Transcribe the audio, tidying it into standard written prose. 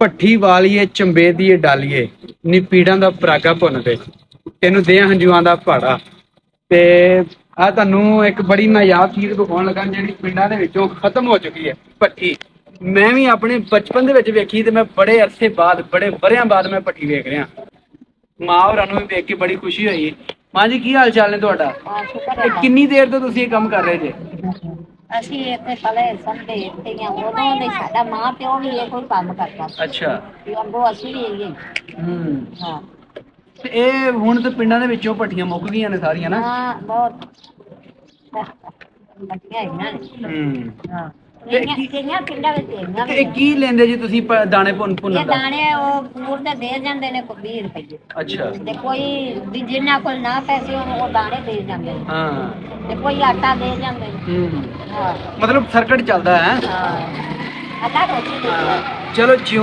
ਭੱਠੀ ਵਾਲੀਏ ਚੰਬੇ ਦੀਏ ਡਾਲੀਏ ਨੀ ਪੀੜਾਂ ਦਾ ਪਰਾਗਾ ਭੁੰਨ ਦੇ ਤੈਨੂੰ ਦੇ ਹੰਝੂਆਂ ਦਾ ਪਹਾੜਾ। ਤੇ ਆ ਤੁਹਾਨੂੰ ਇੱਕ ਬੜੀ ਨਾਯਾਬ ਚੀਜ਼ ਦਿਖਾਉਣ ਲੱਗਾ ਜਿਹੜੀ ਪਿੰਡਾਂ ਦੇ ਵਿੱਚੋਂ ਖਤਮ ਹੋ ਚੁੱਕੀ ਹੈ, ਭੱਠੀ। ਮੈਂ ਵੀ ਆਪਣੇ ਬਚਪਨ ਦੇ ਵਿੱਚ ਵੇਖੀ ਤੇ ਮੈਂ ਬੜੇ ਅਰਸੇ ਬਾਅਦ, ਬੜੇ ਵਰਿਆਂ ਬਾਅਦ ਮੈਂ ਭੱਠੀ ਵੇਖ ਰਿਹਾ। ਮਾਂ ਹੋਰਾਂ ਨੂੰ ਵੀ ਵੇਖ ਕੇ ਬੜੀ ਖੁਸ਼ੀ ਹੋਈ। ਮਾਂ ਜੀ ਕੀ ਹਾਲ ਚਾਲ ਨੇ ਤੁਹਾਡਾ? ਤੇ ਕਿੰਨੀ ਦੇਰ ਤੋਂ ਤੁਸੀਂ ਇਹ ਕੰਮ ਕਰ ਰਹੇ ਜੇ? ਅਸੀਂ ਇੱਥੇ ਪਹਿਲੇ ਸੰਦੇ ਇੱਥੇ ਹੀ ਆ, ਉਦੋਂ ਦੇ ਸਾਡਾ ਮਾਂ ਪਿਓ ਵੀ ਇਹ ਕੋਈ ਕੰਮ ਕਰਦਾ ਸੀ। ਅੱਛਾ। ਤੇ ਅੱਗੋਂ ਅਸੀਂ ਵੀ ਇਹ ਹਾਂ। ਤੇ ਇਹ ਹੁਣ ਤੇ ਪਿੰਡਾਂ ਦੇ ਵਿੱਚੋਂ ਭੱਠੀਆਂ ਮੁੱਕ ਗਈਆਂ ਨੇ ਸਾਰੀਆਂ ਨਾ। ਹਾਂ ਬਹੁਤ ਵਧੀਆ ਇਹਨਾਂ ਨੇ। ਹਾਂ ਕਿੰਨੀਆਂ ਪਿੰਡਾਂ ਵਿੱਚ ਹੈਗੀਆਂ ਤੇ ਇਹ ਕੀ ਲੈਂਦੇ ਜੀ ਤੁਸੀਂ ਦਾਣੇ ਭੁੰਨਣ ਇਹ ਦਾ? ਦਾਣੇ ਉਹ ਪੂਰ ਦੇ ਦੇ ਜਾਂਦੇ ਨੇ ਕੋਈ 20 ਰੁਪਏ। ਅੱਛਾ। ਤੇ ਕੋਈ ਵੀ ਜਿੰਨਾ ਕੋਲ ਨਾ ਪੈਸੇ ਹੋਣ ਉਹ ਦਾਣੇ ਦੇ ਜਾਂਦੇ ਨੇ। ਹਾਂ। ਤੇ ਕੋਈ ਆਟਾ ਦੇ ਜਾਂਦੇ ਨੇ। ਹਾਂ ਮਤਲਬ ਸਰਕਟ ਚੱਲਦਾ ਹੈ। ਹਾਂ ਆਟਾ ਕੋਈ ਚਲੋ ਜਿਉਂ